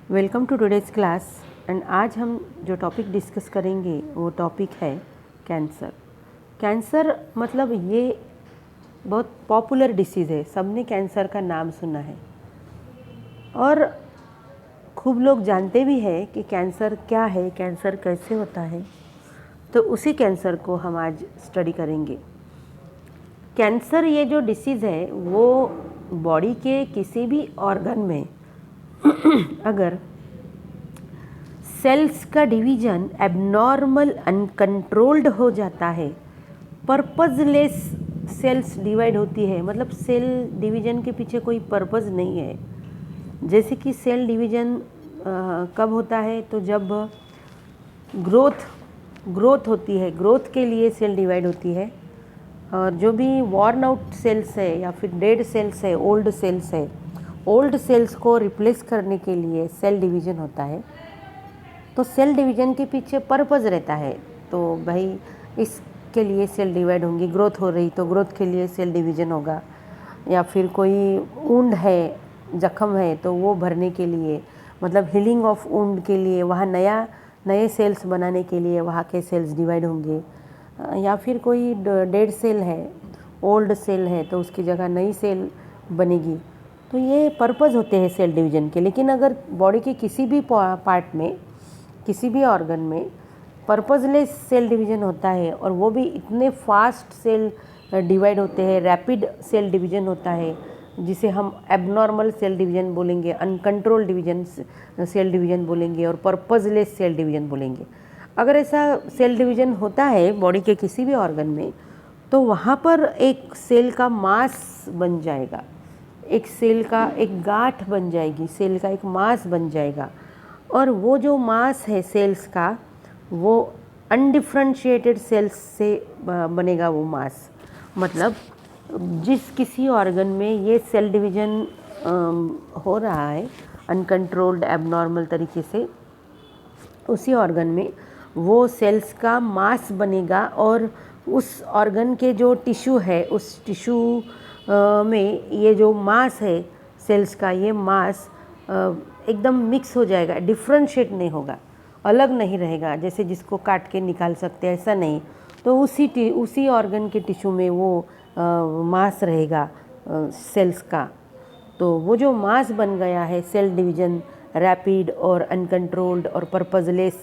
Welcome to today's class. And आज हम जो टॉपिक डिस्कस करेंगे वो टॉपिक है कैंसर। कैंसर मतलब ये बहुत पॉपुलर डिसीज़ है, सबने कैंसर का नाम सुना है और खूब लोग जानते भी हैं कि कैंसर क्या है, कैंसर कैसे होता है। तो उसी कैंसर को हम आज स्टडी करेंगे। कैंसर ये जो डिसीज़ है वो बॉडी के किसी भी ऑर्गन में अगर सेल्स का डिवीज़न एबनॉर्मल अनकंट्रोल्ड हो जाता है, पर्पज़लेस सेल्स डिवाइड होती है, मतलब सेल डिवीज़न के पीछे कोई पर्पज़ नहीं है। जैसे कि सेल डिवीज़न कब होता है, तो जब ग्रोथ होती है, ग्रोथ के लिए सेल डिवाइड होती है। और जो भी वॉर्न आउट सेल्स है या फिर डेड सेल्स है, ओल्ड सेल्स है, ओल्ड सेल्स को रिप्लेस करने के लिए सेल डिवीज़न होता है। तो सेल डिवीज़न के पीछे पर्पज़ रहता है। तो भाई इसके लिए सेल डिवाइड होंगी, ग्रोथ हो रही तो ग्रोथ के लिए सेल डिवीज़न होगा, या फिर कोई वुंड है, जख्म है तो वो भरने के लिए, मतलब हीलिंग ऑफ वुंड के लिए वहाँ नए सेल्स बनाने के लिए वहाँ के सेल्स डिवाइड होंगे। या फिर कोई डेड सेल है, ओल्ड सेल है तो उसकी जगह नई सेल बनेगी। तो ये पर्पज़ होते हैं सेल डिवीज़न के। लेकिन अगर बॉडी के किसी भी पार्ट में, किसी भी ऑर्गन में पर्पज़लेस सेल डिवीज़न होता है और वो भी इतने फास्ट सेल डिवाइड होते हैं, रैपिड सेल डिवीज़न होता है, जिसे हम एबनॉर्मल सेल डिवीज़न बोलेंगे, अनकंट्रोल डिवीज़न सेल डिवीज़न बोलेंगे और पर्पज़लेस सेल डिवीज़न बोलेंगे। अगर ऐसा सेल डिवीज़न होता है बॉडी के किसी भी ऑर्गन में, तो वहाँ पर एक सेल का मास बन जाएगा, एक सेल का एक गांठ बन जाएगी, सेल का एक मास बन जाएगा। और वो जो मास है सेल्स का, वो अनडिफ्रेंशिएटेड सेल्स से बनेगा वो मास। मतलब जिस किसी ऑर्गन में ये सेल डिवीज़न हो रहा है अनकंट्रोल्ड एबनॉर्मल तरीके से, उसी ऑर्गन में वो सेल्स का मास बनेगा और उस ऑर्गन के जो टिश्यू है, उस टिश्यू में ये जो मास है सेल्स का, ये मास एकदम मिक्स हो जाएगा, डिफ्रेंशिएट नहीं होगा, अलग नहीं रहेगा जैसे जिसको काट के निकाल सकते हैं, ऐसा नहीं। तो उसी ऑर्गन के टिश्यू में वो मास रहेगा सेल्स का। तो वो जो मास बन गया है सेल डिवीज़न रैपिड और अनकंट्रोल्ड और पर्पज़लेस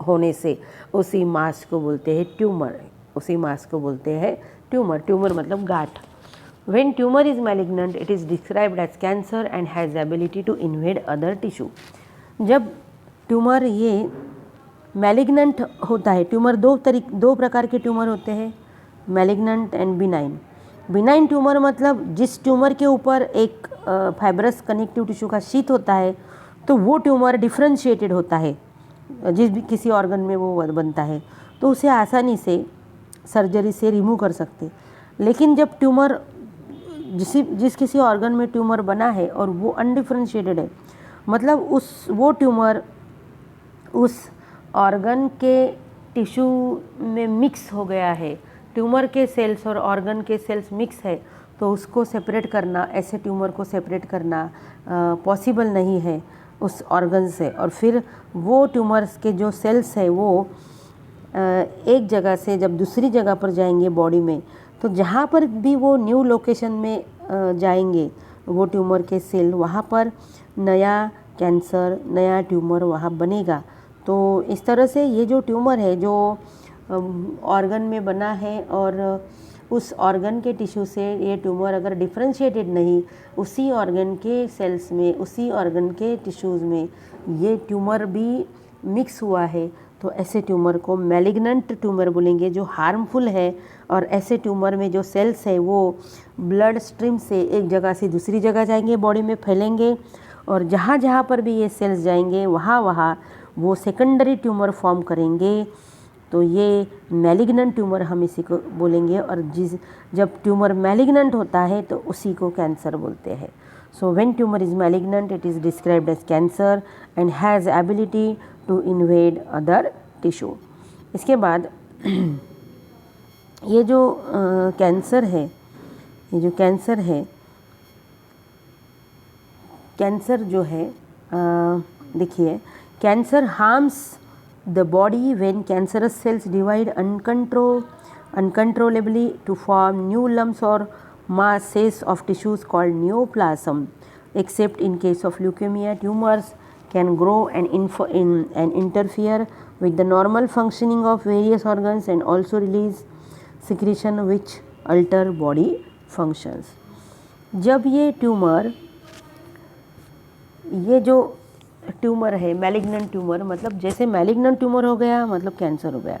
होने से, उसी मास को बोलते हैं ट्यूमर। उसी मास को बोलते हैं ट्यूमर। ट्यूमर मतलब गांठ। When tumor is malignant, it is described as cancer and has the ability to invade other tissue. जब ट्यूमर ये मैलिग्नेंट होता है, ट्यूमर दो प्रकार के ट्यूमर होते हैं, malignant and benign. Benign tumour मतलब जिस ट्यूमर के ऊपर एक फाइब्रस कनेक्टिव टिश्यू का शीट होता है, तो वो ट्यूमर डिफ्रेंशिएटेड होता है, जिस भी किसी ऑर्गन में वो बनता है, तो उसे आसानी से सर्जरी से रिमूव कर सकते। लेकिन जब ट्यूमर जिस किसी ऑर्गन में ट्यूमर बना है और वो अनडिफ्रेंशिएटेड है, मतलब वो ट्यूमर उस ऑर्गन के टिश्यू में मिक्स हो गया है, ट्यूमर के सेल्स और ऑर्गन के सेल्स मिक्स है, तो उसको सेपरेट करना, ऐसे ट्यूमर को सेपरेट करना पॉसिबल नहीं है उस ऑर्गन से। और फिर वो ट्यूमर्स के जो सेल्स है वो एक जगह से जब दूसरी जगह पर जाएंगे बॉडी में, तो जहाँ पर भी वो न्यू लोकेशन में जाएंगे वो ट्यूमर के सेल, वहाँ पर नया कैंसर, नया ट्यूमर वहाँ बनेगा। तो इस तरह से ये जो ट्यूमर है जो ऑर्गन में बना है, और उस ऑर्गन के टिश्यू से ये ट्यूमर अगर डिफ्रेंशिएटेड नहीं, उसी ऑर्गन के सेल्स में, उसी ऑर्गन के टिश्यूज़ में ये ट्यूमर भी मिक्स हुआ है, तो ऐसे ट्यूमर को मैलिग्नेंट ट्यूमर बोलेंगे, जो हार्मफुल है। और ऐसे ट्यूमर में जो सेल्स है वो ब्लड स्ट्रीम से एक जगह से दूसरी जगह जाएंगे, बॉडी में फैलेंगे, और जहाँ जहाँ पर भी ये सेल्स जाएंगे वहाँ वो सेकेंडरी ट्यूमर फॉर्म करेंगे। तो ये मैलिग्नेंट ट्यूमर हम इसी को बोलेंगे। और जब ट्यूमर मैलिग्नेंट होता है तो उसी को कैंसर बोलते हैं। So when tumour is malignant, it is described as cancer and has ability to invade other tissue. इसके बाद ये जो कैंसर है, कैंसर जो है देखिए, cancer harms the body when cancerous cells divide uncontrollably to form new lumps or masses of tissues called neoplasm. Except in case of leukemia, tumors can grow and interfere with the normal functioning of various organs and also release secretion which alter body functions. जब ये जो tumour है malignant tumour, मतलब जैसे malignant tumour हो गया मतलब cancer हो गया,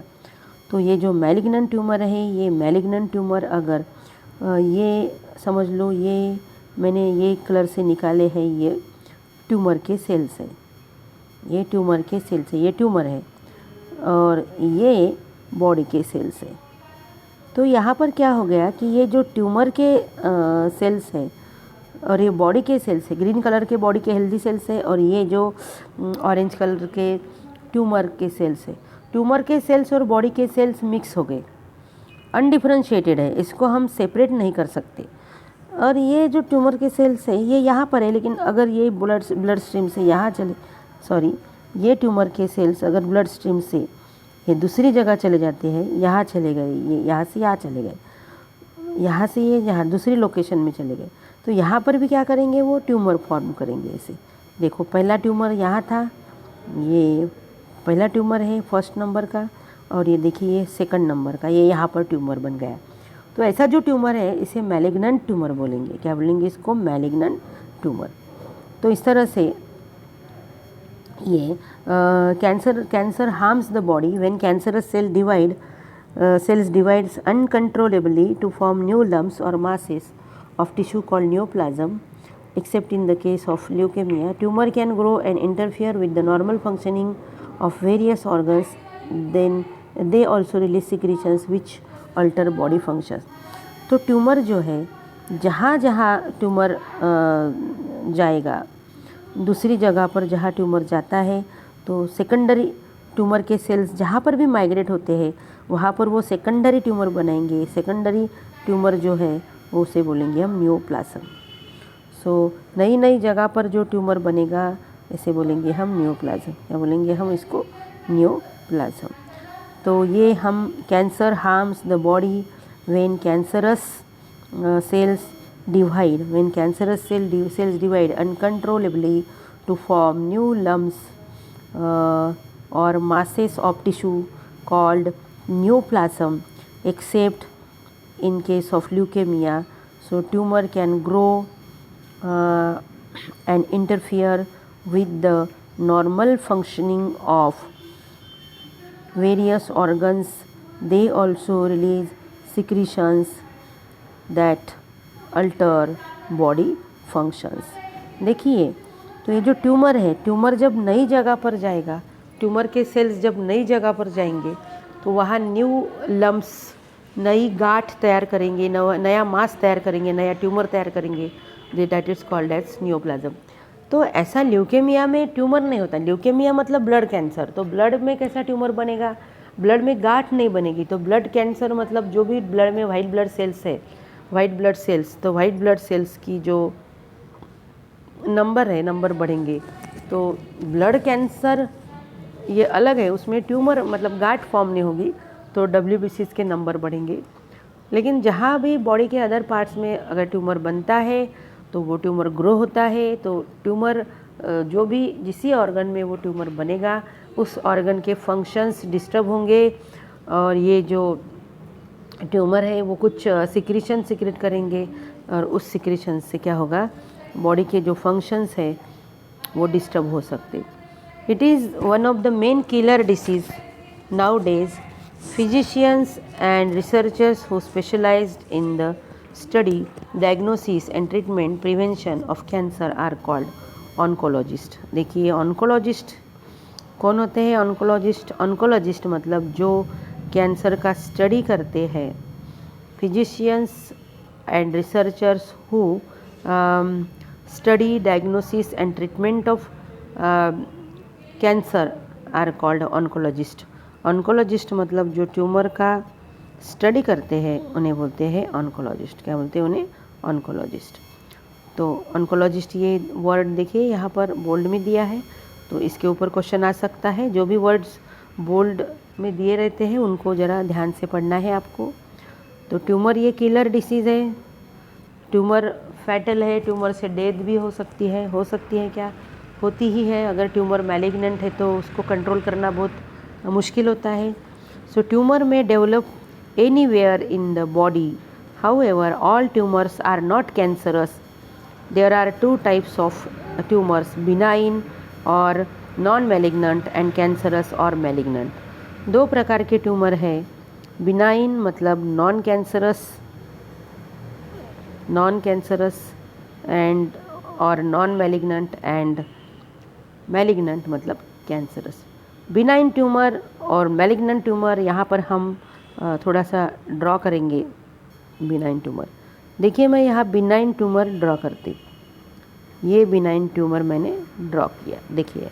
तो ये जो मैलिग्नेंट ट्यूमर है, ये मैलिग्नेंट ट्यूमर अगर ये समझ लो, ये मैंने ये कलर से निकाले हैं, ये ट्यूमर के सेल्स है, ये ट्यूमर के सेल्स है, ये ट्यूमर है और ये बॉडी के सेल्स है। तो यहाँ पर क्या हो गया कि ये जो ट्यूमर के सेल्स है और ये बॉडी के सेल्स है, ग्रीन कलर के बॉडी के हेल्दी सेल्स है और ये जो ऑरेंज कलर के ट्यूमर के सेल्स है, ट्यूमर के सेल्स और बॉडी के सेल्स मिक्स हो गए, अनडिफरेंशिएटेड है, इसको हम सेपरेट नहीं कर सकते। और ये जो ट्यूमर के सेल्स है ये यहाँ पर है, लेकिन अगर ये ब्लड स्ट्रीम से यहाँ चले, सॉरी, ये ट्यूमर के सेल्स अगर ब्लड स्ट्रीम से ये दूसरी जगह चले जाते हैं, यहाँ चले गए, ये यहाँ से यहाँ चले गए, यहाँ से ये यहाँ दूसरी लोकेशन में चले गए, तो यहाँ पर भी क्या करेंगे, वो ट्यूमर फॉर्म करेंगे। ऐसे देखो, पहला ट्यूमर यहाँ था, ये पहला ट्यूमर है फर्स्ट नंबर का, और ये देखिए ये सेकंड नंबर का, ये यहाँ पर ट्यूमर बन गया। तो ऐसा जो ट्यूमर है इसे मैलिग्नेंट ट्यूमर बोलेंगे। क्या बोलेंगे इसको? Malignant tumour. तो इस तरह से ये cancer harms the body when cancerous cells divides uncontrollably to form new lumps or masses of tissue called neoplasm. Except in the case of leukemia, tumor can grow and interfere with the normal functioning of various organs. Then they also release secretions which alter body functions. तो tumour जो है, जहाँ जहाँ tumour जाएगा, दूसरी जगह पर जहाँ ट्यूमर जाता है, तो सेकेंडरी ट्यूमर के सेल्स जहाँ पर भी माइग्रेट होते हैं वहाँ पर वो सेकेंडरी ट्यूमर बनाएंगे। सेकेंडरी ट्यूमर जो है वो उसे बोलेंगे हम न्यूप्लाज्म। सो नई नई जगह पर जो ट्यूमर बनेगा इसे बोलेंगे हम न्यूप्लाज्म, या बोलेंगे हम इसको न्यूप्लाज्म। तो ये हम cancer harms the body when cancerous cells divide uncontrollably to form new lumps or masses of tissue called neoplasm, except in case of leukemia. So tumor can grow and interfere with the normal functioning of various organs. They also release secretions that alter body functions. देखिए, तो ये जो tumour है, tumour जब नई जगह पर जाएगा, ट्यूमर के सेल्स जब नई जगह पर जाएंगे तो वहाँ न्यू लम्प्स, नई गांठ तैयार करेंगे, नया मास तैयार करेंगे, नया ट्यूमर तैयार करेंगे, that is called as neoplasm. तो ऐसा ल्यूकेमिया में ट्यूमर नहीं होता। ल्यूकेमिया मतलब ब्लड कैंसर, तो ब्लड में कैसा ट्यूमर बनेगा? ब्लड में गांठ नहीं बनेगी। तो ब्लड कैंसर मतलब जो भी ब्लड में वाइट ब्लड सेल्स है, वाइट ब्लड सेल्स, तो वाइट ब्लड सेल्स की जो नंबर है, नंबर बढ़ेंगे। तो ब्लड कैंसर ये अलग है, उसमें ट्यूमर मतलब गांठ फॉर्म नहीं होगी, तो WBCs के नंबर बढ़ेंगे। लेकिन जहाँ भी बॉडी के अदर पार्ट्स में अगर ट्यूमर बनता है तो वो ट्यूमर ग्रो होता है। तो ट्यूमर जो भी जिस ऑर्गन में वो ट्यूमर बनेगा उस ऑर्गन के फंक्शंस डिस्टर्ब होंगे, और ये जो ट्यूमर है वो कुछ सिक्रीशन सिक्रेट करेंगे, और उस सिक्रीशन से क्या होगा, बॉडी के जो फंक्शंस है वो डिस्टर्ब हो सकते। It is one of the main killer disease nowadays. Physicians and researchers who specialized in the study, diagnosis and treatment, prevention of cancer are called oncologist. देखिए, ऑन्कोलॉजिस्ट कौन होते हैं? ऑन्कोलॉजिस्ट मतलब जो कैंसर का study करते हैं। Physicians and researchers who study, diagnosis and treatment of cancer are called oncologist. Oncologist मतलब जो ट्यूमर का स्टडी करते हैं उन्हें बोलते हैं ऑन्कोलॉजिस्ट। क्या बोलते हैं उन्हें? ऑन्कोलॉजिस्ट। तो ऑन्कोलॉजिस्ट, ये वर्ड देखिए यहाँ पर बोल्ड में दिया है। तो इसके ऊपर क्वेश्चन आ सकता है। जो भी वर्ड्स बोल्ड में दिए रहते हैं उनको ज़रा ध्यान से पढ़ना है आपको। तो ट्यूमर ये किलर डिसीज़ है, ट्यूमर फैटल है, ट्यूमर से डेथ भी हो सकती है क्या, होती ही है। अगर ट्यूमर मैलिग्नेंट है तो उसको कंट्रोल करना बहुत मुश्किल होता है। सो ट्यूमर में develop anywhere in the body, however all tumours are not cancerous. There are 2 types of tumours, benign और नॉन मैलिग्नेंट एंड कैंसरस और मैलिग्नेंट। 2 प्रकार के ट्यूमर है, बिनाइन मतलब नॉन कैंसरस एंड और नॉन मैलिग्नेंट एंड मैलिग्नेंट मतलब cancerous. Benign tumour और malignant tumour यहाँ पर हम थोड़ा सा ड्रॉ करेंगे। बिनाइन ट्यूमर देखिए, मैं यहाँ बिनाइन ट्यूमर ड्रॉ करती, ये बिनाइन ट्यूमर मैंने ड्रॉ किया। देखिए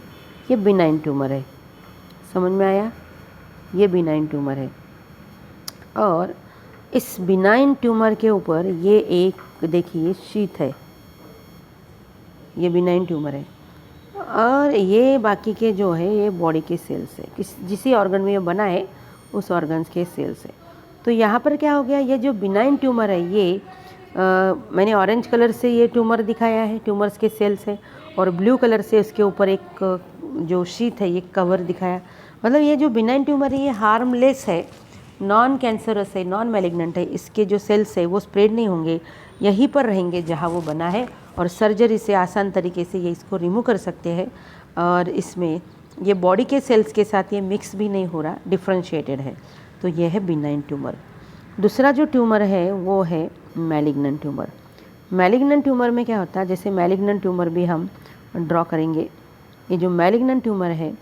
ये बिनाइन ट्यूमर है, समझ में आया, ये बिनाइन ट्यूमर है। और इस बिनाइन ट्यूमर के ऊपर ये एक देखिए शीथ है, ये बिनाइन ट्यूमर है। और ये बाकी के जो है ये बॉडी के सेल्स है, जिस ऑर्गन में ये बना है उस ऑर्गन्स के सेल्स है। तो यहाँ पर क्या हो गया, ये जो बिनाइन ट्यूमर है ये मैंने ऑरेंज कलर से ये ट्यूमर दिखाया है, ट्यूमर्स के सेल्स है, और ब्लू कलर से उसके ऊपर एक जो शीथ है ये कवर दिखाया। मतलब ये जो बिनाइन ट्यूमर है ये हार्मलेस है, नॉन कैंसरस है, नॉन मैलिग्नेंट है। इसके जो सेल्स है वो स्प्रेड नहीं होंगे, यहीं पर रहेंगे जहाँ वो बना है, और सर्जरी से आसान तरीके से ये इसको रिमूव कर सकते हैं। और इसमें ये बॉडी के सेल्स के साथ ये मिक्स भी नहीं हो रहा, डिफ्रेंशिएटेड है। तो ये है बिनाइन ट्यूमर। दूसरा जो ट्यूमर है वो है मैलिग्नेंट ट्यूमर। मैलिग्नेंट ट्यूमर में क्या होता है, जैसे मैलिग्नेंट ट्यूमर भी हम ड्रॉ करेंगे। ये जो मैलिग्नेंट ट्यूमर है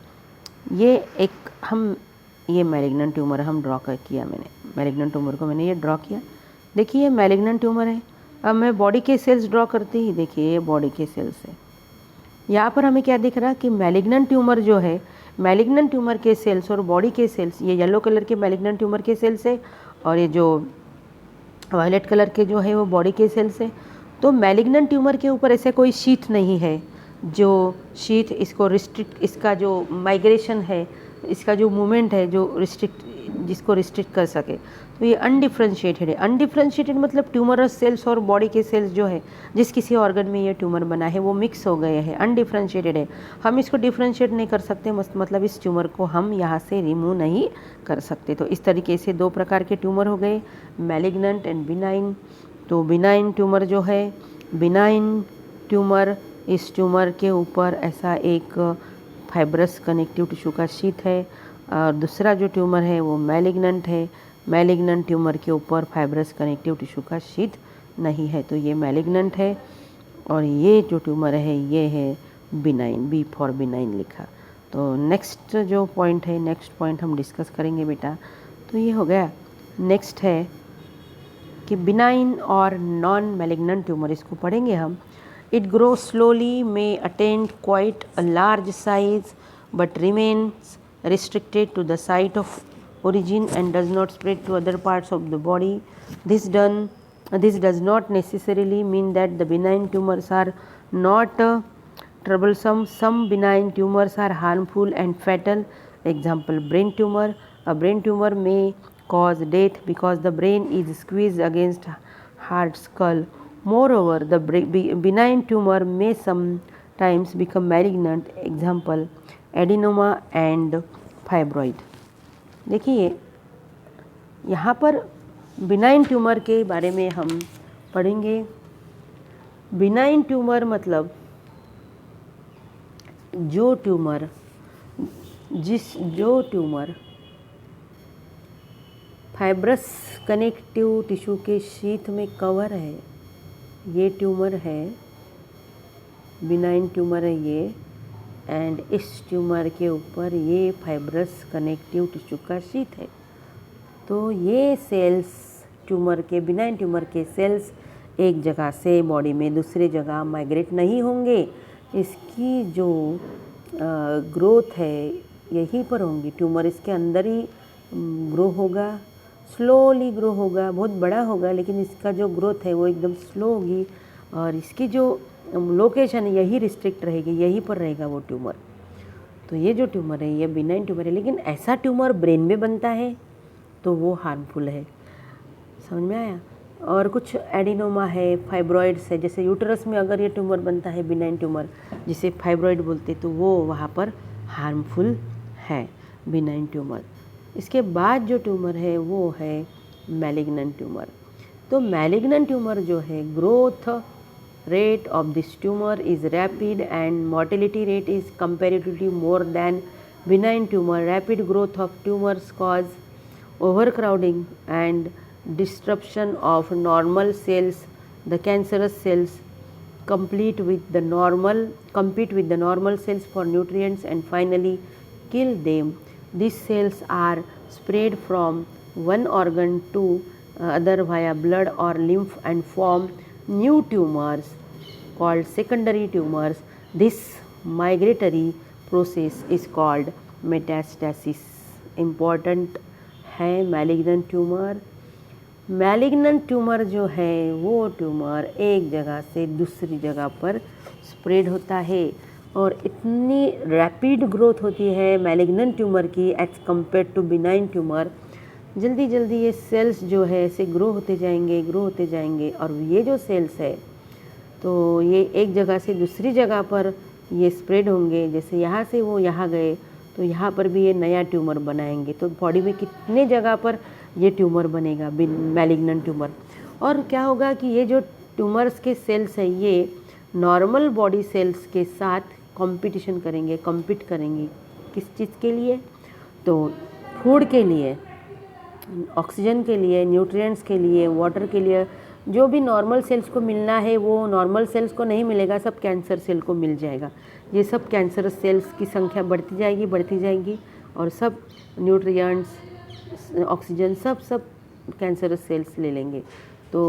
ये मैलिग्नेंट ट्यूमर हम ड्रॉ किया, मैंने मैलिग्नेंट ट्यूमर को मैंने ये ड्रॉ किया। देखिए ये मैलिग्नेंट ट्यूमर है। अब मैं बॉडी के सेल्स ड्रॉ करती ही, देखिए ये बॉडी के सेल्स है। यहाँ पर हमें क्या दिख रहा कि मैलिग्नेंट ट्यूमर जो है, मैलिग्नेंट ट्यूमर के सेल्स और बॉडी के सेल्स, ये येलो कलर के मैलिग्नेंट ट्यूमर के सेल्स है, और ये जो वायलेट कलर के जो है वो बॉडी के सेल्स है। तो मैलिग्नेंट ट्यूमर के ऊपर ऐसे कोई शीथ नहीं है जो शीथ इसको रिस्ट्रिक्ट, इसका जो माइग्रेशन है, इसका जो मूवमेंट है जो जिसको रिस्ट्रिक्ट कर सके। तो ये अनडिफ्रेंशिएटेड है। अनडिफ्रेंशिएटेड मतलब ट्यूमरस सेल्स और बॉडी के सेल्स जो है जिस किसी ऑर्गन में ये ट्यूमर बना है वो मिक्स हो गए हैं, अनडिफ्रेंशिएटेड है। हम इसको डिफ्रेंशिएट नहीं कर सकते, मतलब इस ट्यूमर को हम यहाँ से रिमूव नहीं कर सकते। तो इस तरीके से 2 प्रकार के ट्यूमर हो गए, मैलिग्नेंट एंड बिनाइन। तो बिनाइन ट्यूमर जो है, बिनाइन ट्यूमर, इस ट्यूमर के ऊपर ऐसा एक फाइब्रस कनेक्टिव टिश्यू का शीथ है। और दूसरा जो ट्यूमर है वो मैलिग्नेंट है। मैलिग्नेंट ट्यूमर के ऊपर फाइब्रस कनेक्टिव टिश्यू का शीथ नहीं है, तो ये मैलिग्नेंट है। और ये जो ट्यूमर है ये है बिनाइन, बी फॉर बिनाइन लिखा। तो नेक्स्ट जो पॉइंट है, नेक्स्ट पॉइंट हम डिस्कस करेंगे बेटा। तो ये हो गया। नेक्स्ट है कि बिनाइन और नॉन मैलिग्नेंट ट्यूमर, इसको पढ़ेंगे हम। It grow slowly, may attend quite a large size but remains restricted to the site of origin and does not spread to other parts of the body. This does not necessarily mean that the benign tumors are not troublesome. Some benign tumors are harmful and fatal. Example, brain tumor. A brain tumor may cause death because the brain is squeezed against heart skull. Moreover, the benign tumor may sometimes become malignant. Example, adenoma and fibroid. देखिए यहाँ पर benign tumour के बारे में हम पढ़ेंगे। Benign tumour मतलब जो ट्यूमर फाइब्रस कनेक्टिव टिश्यू के शीथ में कवर है, ये ट्यूमर है, बिनाइन ट्यूमर है ये। एंड इस ट्यूमर के ऊपर ये फाइब्रस कनेक्टिव टिश्यू का शीथ है। तो ये सेल्स ट्यूमर के, बिनाइन ट्यूमर के सेल्स एक जगह से बॉडी में दूसरे जगह माइग्रेट नहीं होंगे। इसकी जो ग्रोथ है यहीं पर होंगी। ट्यूमर इसके अंदर ही ग्रो होगा, स्लोली ग्रो होगा, बहुत बड़ा होगा, लेकिन इसका जो ग्रोथ है वो एकदम स्लो होगी। और इसकी जो लोकेशन यही रिस्ट्रिक्ट रहेगी, यहीं पर रहेगा वो ट्यूमर। तो ये जो ट्यूमर है ये बिनाइन ट्यूमर है, लेकिन ऐसा ट्यूमर ब्रेन में बनता है तो वो हार्मफुल है। समझ में आया? और कुछ एडिनोमा है, फाइब्रॉइड्स है, जैसे यूटरस में अगर ये ट्यूमर बनता है बिनाइन ट्यूमर जिसे फाइब्रॉइड बोलते, तो वो वहाँ पर हार्मफुल है बिनाइन ट्यूमर। इसके बाद जो ट्यूमर है वो है मैलिग्नेंट ट्यूमर। तो मैलिग्नेंट ट्यूमर जो है, growth rate of this tumor is rapid and mortality rate is comparatively more than benign tumor. Rapid growth of tumors cause overcrowding and disruption of normal cells. The cancerous cells compete with the normal cells for nutrients and finally kill them. These cells are spread from one organ to other via blood or lymph and form new tumors called secondary tumors. This migratory process is called metastasis. Important है malignant tumour. Malignant tumour जो है वो tumour एक जगह से दूसरी जगह पर स्प्रेड होता है और इतनी रैपिड ग्रोथ होती है मैलिग्नेंट ट्यूमर की as compare to benign tumour. जल्दी जल्दी ये सेल्स जो है ऐसे ग्रो होते जाएंगे और ये जो सेल्स है तो ये एक जगह से दूसरी जगह पर ये स्प्रेड होंगे। जैसे यहाँ से वो यहाँ गए तो यहाँ पर भी ये नया ट्यूमर बनाएंगे। तो बॉडी में कितने जगह पर ये ट्यूमर बनेगा मैलिग्नेंट ट्यूमर। और क्या होगा कि ये जो ट्यूमर्स के सेल्स है ये नॉर्मल बॉडी सेल्स के साथ कंपटीशन करेंगे, कम्पीट करेंगे। किस चीज़ के लिए? तो फूड के लिए, ऑक्सीजन के लिए, न्यूट्रिएंट्स के लिए, वाटर के लिए। जो भी नॉर्मल सेल्स को मिलना है वो नॉर्मल सेल्स को नहीं मिलेगा, सब कैंसर सेल को मिल जाएगा। ये सब कैंसर सेल्स की संख्या बढ़ती जाएगी और सब न्यूट्रिएंट्स, ऑक्सीजन सब कैंसर सेल्स ले लेंगे। तो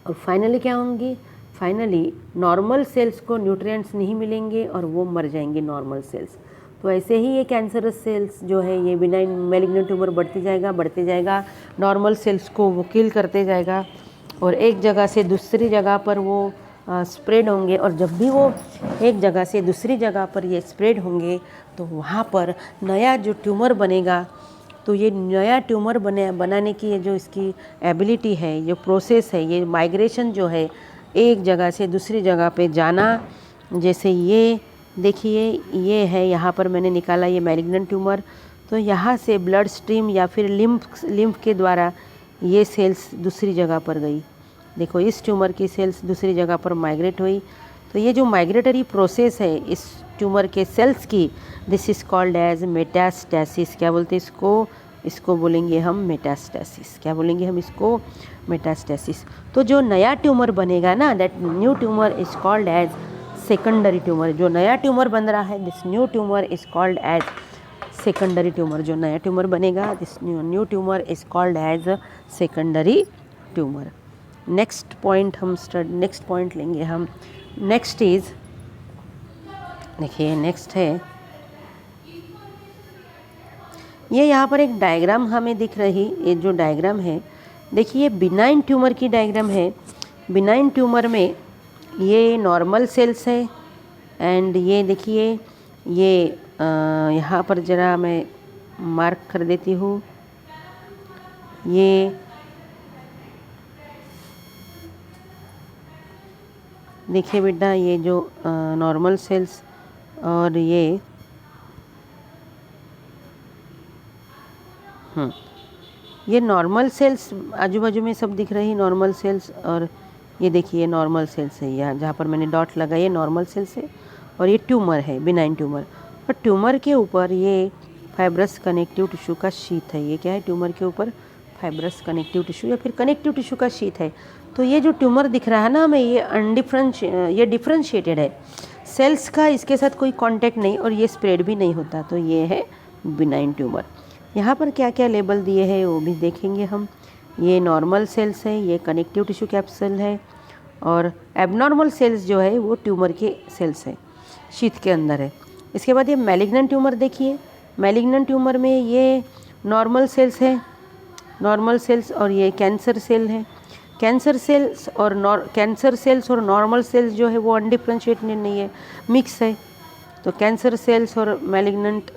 और फाइनली क्या होंगी? फाइनली नॉर्मल सेल्स को न्यूट्रिएंट्स नहीं मिलेंगे और वो मर जाएंगे नॉर्मल सेल्स। तो ऐसे ही ये कैंसरस सेल्स जो है ये बिनाइन मैलिग्नेंट ट्यूमर बढ़ते जाएगा, नॉर्मल सेल्स को वो किल करते जाएगा और एक जगह से दूसरी जगह पर वो स्प्रेड होंगे। और जब भी वो एक जगह से दूसरी जगह पर ये स्प्रेड होंगे तो वहाँ पर नया जो ट्यूमर बनेगा, तो ये नया ट्यूमर बनाने की ये जो इसकी एबिलिटी है, ये प्रोसेस है, ये माइग्रेशन जो है एक जगह से दूसरी जगह पे जाना। जैसे ये देखिए ये है, यहाँ पर मैंने निकाला ये मैलिग्नेंट ट्यूमर। तो यहाँ से ब्लड स्ट्रीम या फिर लिम्फ के द्वारा ये सेल्स दूसरी जगह पर गई। देखो इस ट्यूमर की सेल्स दूसरी जगह पर माइग्रेट हुई। तो ये जो माइग्रेटरी प्रोसेस है इस ट्यूमर के सेल्स की, this is called as metastasis. क्या बोलते हैं इसको? इसको बोलेंगे हम मेटास्टैसिस। क्या बोलेंगे हम इसको? मेटास्टैसिस। तो जो नया ट्यूमर बनेगा ना, that new tumour is called as secondary tumour. जो नया ट्यूमर बन रहा है, this new tumour is called as secondary tumour. जो नया ट्यूमर बनेगा, this new tumour is called as secondary tumour. Next point लेंगे हम। नेक्स्ट इज़, देखिए नेक्स्ट है ये, यहाँ पर एक डायग्राम हमें दिख रही। ये जो डायग्राम है देखिए बिनाइन ट्यूमर की डायग्राम है। बिनाइन ट्यूमर में ये नॉर्मल सेल्स है एंड ये देखिए ये यहाँ पर ज़रा मैं मार्क कर देती हूँ। ये देखिए बेटा, ये जो नॉर्मल सेल्स और ये नॉर्मल सेल्स आजू बाजू में सब दिख रही नॉर्मल सेल्स। और ये देखिए नॉर्मल सेल्स है, यहाँ जहाँ पर मैंने डॉट लगाई है नॉर्मल सेल्स है। और ये ट्यूमर है, बिनाइन ट्यूमर। और ट्यूमर के ऊपर ये फाइब्रस कनेक्टिव टिश्यू का शीथ है। ये क्या है? ट्यूमर के ऊपर फाइब्रस कनेक्टिव टिश्यू या फिर कनेक्टिव टिश्यू का शीथ है। तो ये जो ट्यूमर दिख रहा है ना हमें, ये डिफ्रेंशिएटेड है। सेल्स का इसके साथ कोई कांटेक्ट नहीं और ये स्प्रेड भी नहीं होता। तो ये है बिनाइन ट्यूमर। यहाँ पर क्या क्या लेबल दिए हैं वो भी देखेंगे हम। ये नॉर्मल सेल्स है, ये कनेक्टिव टिश्यू कैप्सूल है और एबनॉर्मल सेल्स जो है वो ट्यूमर के सेल्स है, शीथ के अंदर है। इसके बाद ये मैलिग्नेंट ट्यूमर देखिए। मैलिग्नेंट ट्यूमर में ये नॉर्मल सेल्स है, नॉर्मल सेल्स और ये कैंसर सेल है। कैंसर सेल्स और नॉर्मल सेल्स जो है वो अनडिफ्रेंशिएटेड नहीं है, मिक्स है। तो कैंसर सेल्स और मैलिग्नेंट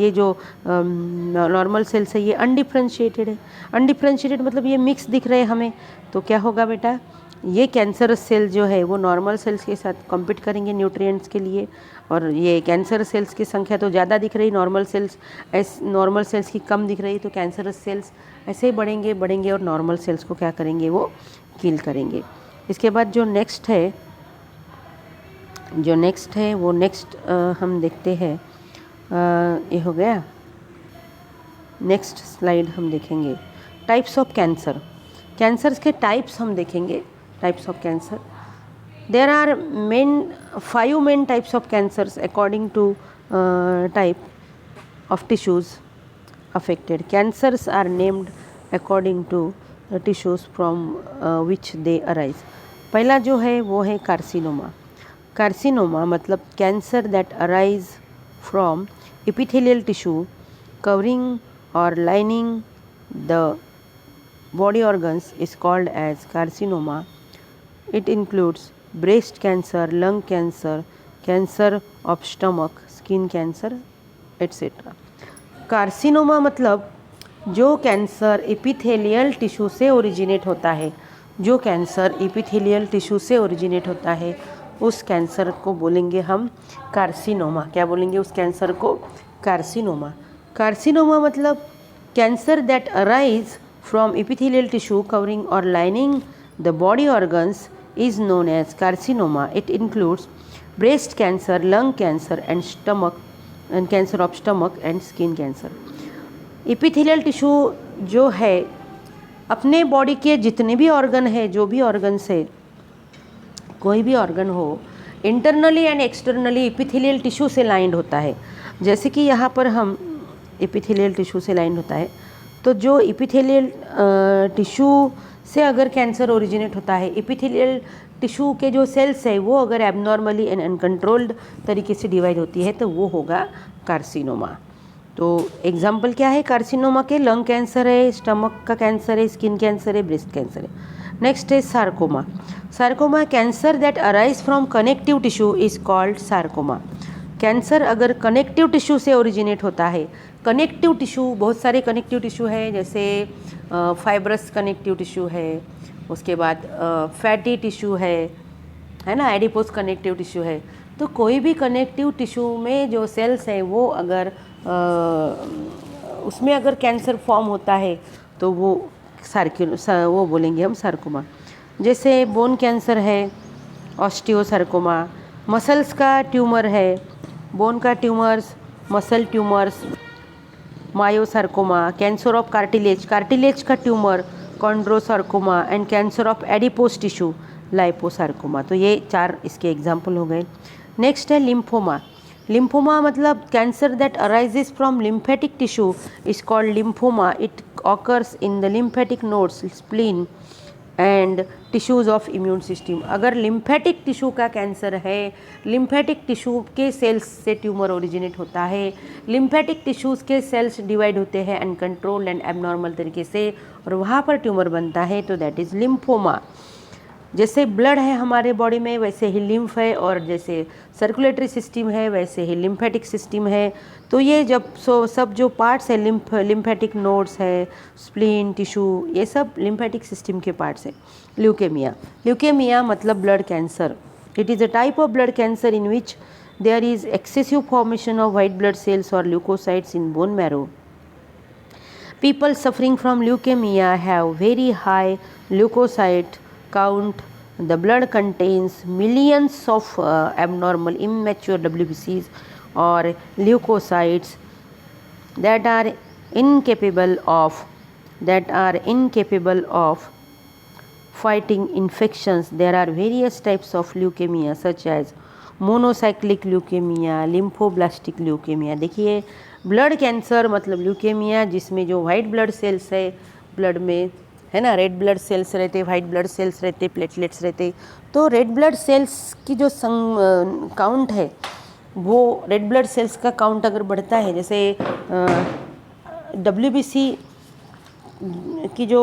ये जो नॉर्मल सेल्स है ये अनडिफ्रेंशिएटेड है। अनडिफ्रेंशिएटेड मतलब ये मिक्स दिख रहे हैं हमें। तो क्या होगा बेटा, ये कैंसरस सेल जो है वो नॉर्मल सेल्स के साथ कॉम्पीट करेंगे न्यूट्रिएंट्स के लिए, और ये कैंसर सेल्स की संख्या तो ज़्यादा दिख रही, नॉर्मल सेल्स की कम दिख रही। तो कैंसरस सेल्स ऐसे ही बढ़ेंगे और नॉर्मल सेल्स को क्या करेंगे, वो किल करेंगे। इसके बाद जो नेक्स्ट है वो नेक्स्ट हम देखते हैं, ये हो गया। नेक्स्ट स्लाइड हम देखेंगे टाइप्स ऑफ कैंसर। कैंसर्स के टाइप्स हम देखेंगे, types of cancer. There are 5 main types of cancers according to type of tissues affected. Cancers are named according to the tissues from which they arise. पहला जो है वो है carcinoma. Carcinoma मतलब cancer that arise from epithelial tissue covering or lining the body organs is called as carcinoma. It includes breast cancer, lung cancer, cancer of stomach, skin cancer, etc. Carcinoma मतलब जो cancer epithelial tissue से originate होता है, जो cancer epithelial tissue से originate होता है उस कैंसर को बोलेंगे हम कार्सिनोमा। क्या बोलेंगे उस कैंसर को? कार्सिनोमा। कार्सिनोमा मतलब cancer that arise from epithelial tissue covering और lining the body organs is known as carcinoma. It includes breast cancer, lung cancer and stomach and cancer of stomach and skin cancer. Epithelial tissue जो है अपने body के जितने भी organ है, जो भी ऑर्गन्स है, कोई भी ऑर्गन हो, internally and externally epithelial tissue से लाइंड होता है. जैसे कि यहाँ पर हम एपिथेलियल टिश्यू से लाइंड होता है, तो जो एपिथेलियल टिश्यू से अगर कैंसर ओरिजिनेट होता है, एपिथेलियल टिश्यू के जो सेल्स है वो अगर एबनॉर्मली एंड अनकंट्रोल्ड तरीके से डिवाइड होती है तो वो होगा कार्सिनोमा. तो एग्जाम्पल क्या है कार्सिनोमा के? लंग कैंसर है, स्टमक का कैंसर है, स्किन कैंसर है, ब्रेस्ट कैंसर है. नेक्स्ट है sarcoma. Sarcoma cancer that arise from connective tissue is called sarcoma. Cancer अगर कनेक्टिव टिश्यू से ओरिजिनेट होता है, कनेक्टिव टिश्यू बहुत सारे कनेक्टिव टिश्यू है, जैसे फाइब्रस कनेक्टिव टिश्यू है, उसके बाद फैटी टिश्यू है ना, एडिपोस कनेक्टिव टिश्यू है. तो कोई भी कनेक्टिव टिश्यू में जो सेल्स है वो अगर उसमें अगर कैंसर फॉर्म होता है तो वो बोलेंगे हम सार्कोमा. जैसे बोन कैंसर है, ऑस्टियोसार्कोमा, मसल्स का ट्यूमर है, बोन का tumours, muscle tumours, myosarcoma, cancer of cartilage, cartilage का tumour, chondrosarcoma and cancer of adipose tissue, liposarcoma. तो ये 4 इसके एग्जाम्पल हो गए. नेक्स्ट है लिम्फोमा. लिम्फोमा मतलब cancer that arises from lymphatic tissue is called lymphoma. It occurs in the lymphatic nodes, spleen and tissues of immune system. अगर lymphatic tissue का cancer है, लिम्फेटिक टिश्यू के सेल्स से tumour originate होता है, lymphatic tissues के sales divide होते हैं अनकंट्रोल्ड एंड एबनॉर्मल तरीके से और वहाँ पर ट्यूमर बनता है, तो दैट इज़ लिम्फोमा. जैसे ब्लड है हमारे बॉडी में वैसे ही लिम्फ है, और जैसे सर्कुलेटरी सिस्टम है वैसे ही लिम्फेटिक सिस्टम है. तो ये जब सब जो पार्ट्स है, लिम्फेटिक नोड्स है, स्प्लीन, टिश्यू, ये सब लिम्फेटिक सिस्टम के पार्ट्स है. ल्यूकेमिया. ल्यूकेमिया मतलब blood cancer. It is a type of blood cancer in which there is excessive formation of white blood cells और leucocytes in bone marrow. People suffering from leukemia have very high leukocyte count. The blood contains millions of abnormal immature WBCs or leukocytes that are incapable of fighting infections. There are various types of leukemia such as monocyclic leukaemia, lymphoblastic leukaemia. देखिए blood cancer मतलब leukaemia जिसमें जो white blood sales है blood में, है ना, red blood cells रहते, white blood sales रहते, प्लेटलेट्स रहते. तो रेड ब्लड सेल्स की जो काउंट है, वो रेड ब्लड सेल्स का काउंट अगर बढ़ता है, जैसे WBC की जो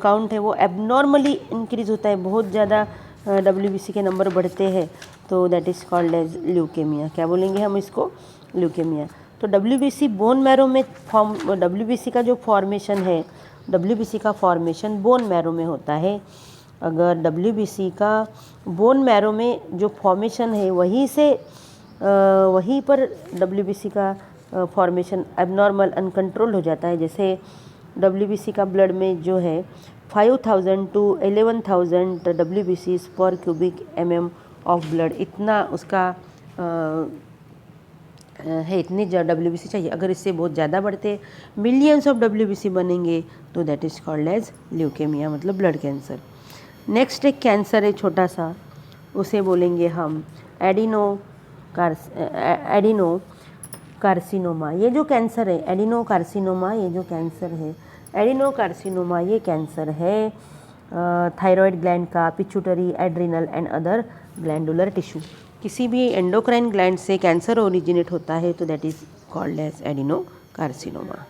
काउंट है वो एबनॉर्मली इंक्रीज़ होता है, बहुत ज़्यादा WBC के नंबर बढ़ते हैं, तो that is called as leukaemia. क्या बोलेंगे हम इसको? ल्यूकेमिया। तो डब्ल्यूबीसी बोन मैरो में डब्ल्यूबीसी का जो फॉर्मेशन है, डब्ल्यूबीसी का फॉर्मेशन बोन मैरो में होता है। अगर डब्ल्यूबीसी का बोन मैरो में जो फॉर्मेशन है वहीं पर डब्ल्यूबीसी का फॉर्मेशन एबनॉर्मल अनकंट्रोल हो जाता है। जैसे डब्ल्यूबीसी का ब्लड में जो है 5000 to 11,000 WBCs पर क्यूबिक mm ऑफ ब्लड, इतना उसका है, इतनी WBC चाहिए। अगर इससे बहुत ज़्यादा बढ़ते मिलियंस ऑफ WBC बनेंगे तो that is called as leukaemia, मतलब ब्लड कैंसर। नेक्स्ट एक कैंसर है छोटा सा, उसे बोलेंगे हम एडिनो कार्सिनोमा। ये जो कैंसर है एडिनो कार्सिनोमा, ये जो कैंसर है एडिनो कार्सिनोमा, ये कैंसर है थायराइड ग्लैंड का, pituitary, adrenal and other glandular tissue. किसी भी एंडोक्राइन ग्लैंड से कैंसर ओरिजिनेट होता है तो that is called as adeno carcinoma.